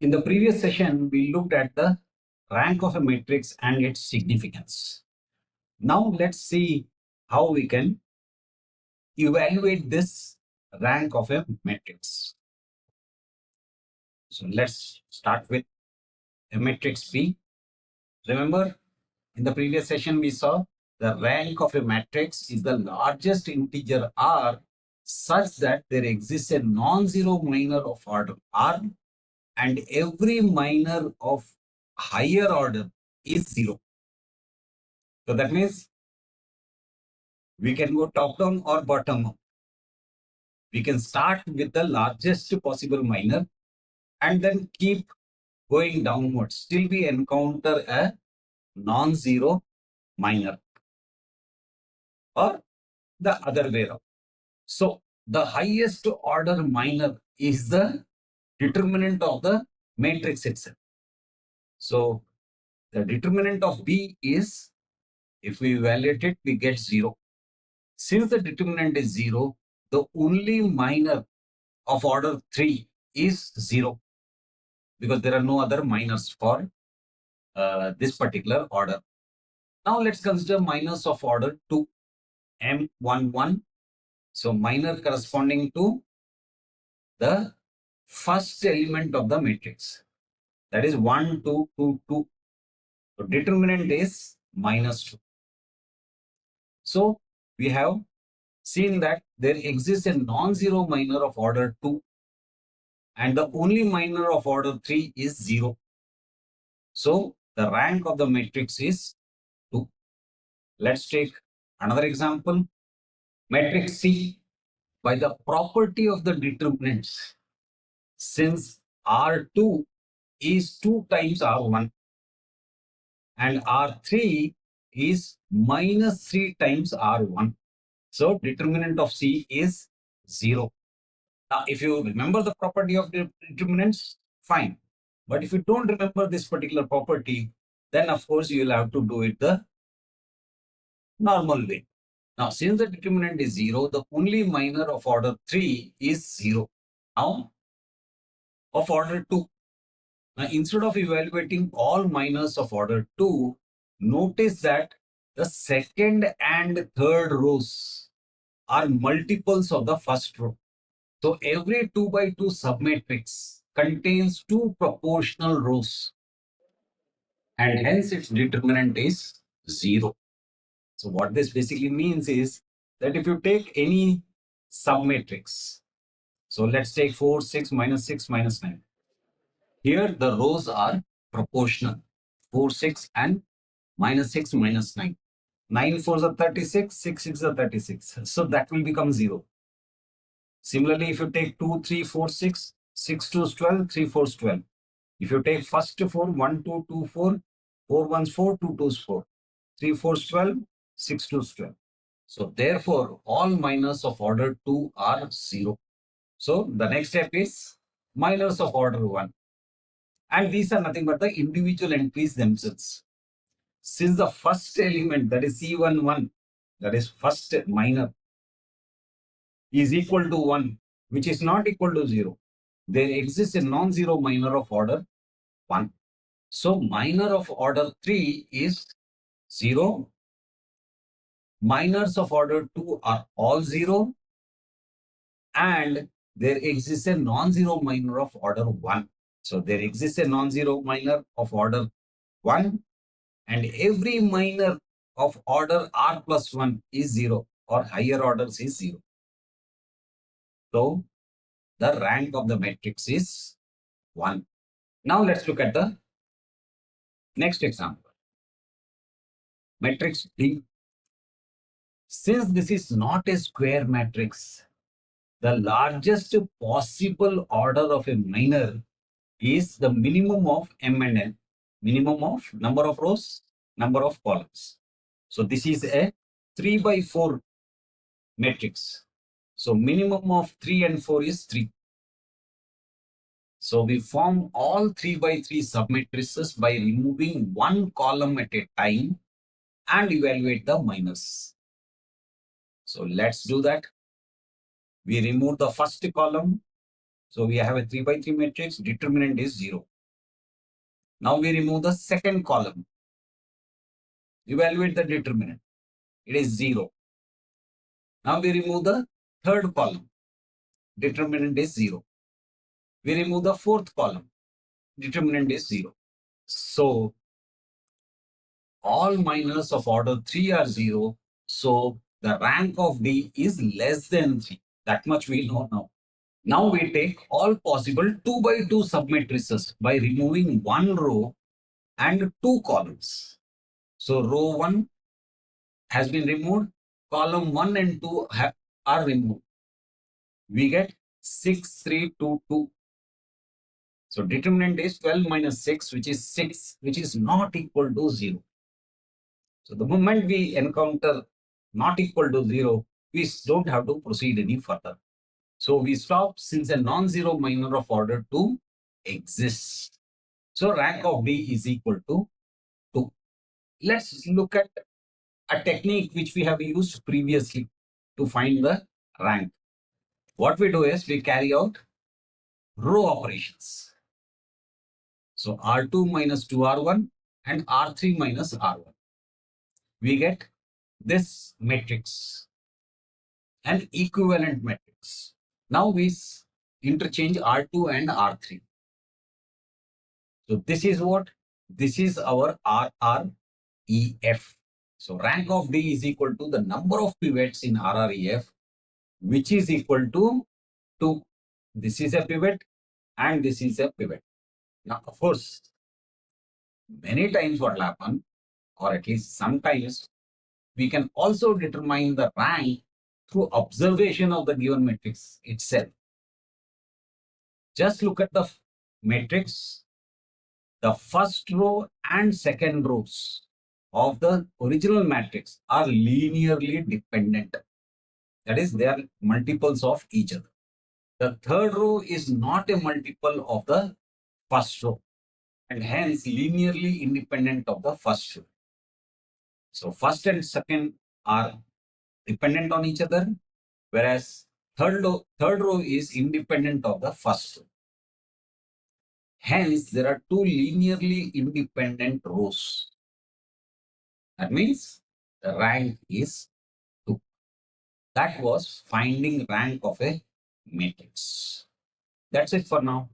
In the previous session, we looked at the rank of a matrix and its significance. Now let's see how we can evaluate this rank of a matrix. So let's start with a matrix P. Remember, in the previous session, we saw the rank of a matrix is the largest integer R such that there exists a non-zero minor of order R and every minor of higher order is 0. So that means we can go top down or bottom up. We can start with the largest possible minor and then keep going downwards till we encounter a non-zero minor or the other way around. So the highest order minor is the determinant of the matrix itself. So the determinant of B is, if we evaluate it, we get 0. Since the determinant is 0, the only minor of order 3 is 0 because there are no other minors for this particular order. Now let's consider minors of order 2, M11. So minor corresponding to the first element of the matrix, that is 1, 2, 2, 2. So determinant is -2. So we have seen that there exists a non-zero minor of order 2 and the only minor of order 3 is 0. So the rank of the matrix is 2. Let's take another example. Matrix C, by the property of the determinants, since R2 is 2 times R1 and R3 is -3 times R1. So determinant of C is 0. Now, if you remember the property of the determinants, fine. But if you don't remember this particular property, then of course you will have to do it the normal way. Now, since the determinant is 0, the only minor of order 3 is 0. Now, of order 2. Now, instead of evaluating all minors of order 2, notice that the second and third rows are multiples of the first row. So every 2 by 2 submatrix contains 2 proportional rows and hence its determinant is 0. So what this basically means is that if you take any submatrix, so let's take 4, 6, -6, -9. Here the rows are proportional, 4, 6 and -6, -9. 9 4s are 36, 6 6 are 36. So that will become 0. Similarly, if you take 2, 3, 4, 6, 6 2s 12, 3 4s 12. If you take first 4, 1, 2, 2, 4, 4 1s 4, 2 2s 4, 3 4s 12, 6 2s 12. So therefore, all minors of order 2 are 0. So the next step is minors of order 1. And these are nothing but the individual entries themselves. Since the first element, that is C11, that is first minor, is equal to 1, which is not equal to 0, there exists a non-zero minor of order 1. So minor of order 3 is 0. Minors of order 2 are all 0. And there exists a non-zero minor of order 1. So there exists a non-zero minor of order 1. And every minor of order R plus 1 is 0 or higher orders is 0. So the rank of the matrix is 1. Now let's look at the next example. Matrix D. Since this is not a square matrix, the largest possible order of a minor is the minimum of M and N, minimum of number of rows, number of columns. So this is a 3 by 4 matrix. So minimum of 3 and 4 is 3. So we form all 3 by 3 submatrices by removing one column at a time and evaluate the minors. So let's do that. We remove the first column. So we have a 3 by 3 matrix, determinant is 0. Now we remove the second column. Evaluate the determinant. It is 0. Now we remove the third column. Determinant is 0. We remove the fourth column. Determinant is 0. So all minors of order 3 are 0. So the rank of D is less than 3. That much we know now. Now we take all possible 2 by 2 submatrices by removing one row and two columns. So row 1 has been removed, column 1 and 2 are removed. We get 6, 3, 2, 2. So determinant is 12 minus 6, which is 6, which is not equal to 0. So the moment we encounter not equal to 0, we don't have to proceed any further. So we stop since a non-zero minor of order 2 exists. So rank of D is equal to 2. Let's look at a technique which we have used previously to find the rank. What we do is we carry out row operations. So R2 minus 2R1 and R3 minus R1. We get this matrix, an equivalent matrix. Now we interchange R2 and R3. So this is what? This is our RREF. So rank of D is equal to the number of pivots in RREF, which is equal to 2. This is a pivot and this is a pivot. Now, of course, many times what will happen, or at least sometimes, we can also determine the rank through observation of the given matrix itself. Just look at the matrix. The first row and second rows of the original matrix are linearly dependent. That is, they are multiples of each other. The third row is not a multiple of the first row and hence linearly independent of the first row. So first and second are dependent on each other, whereas third row is independent of the first row. Hence, there are two linearly independent rows. That means the rank is 2. That was finding rank of a matrix. That's it for now.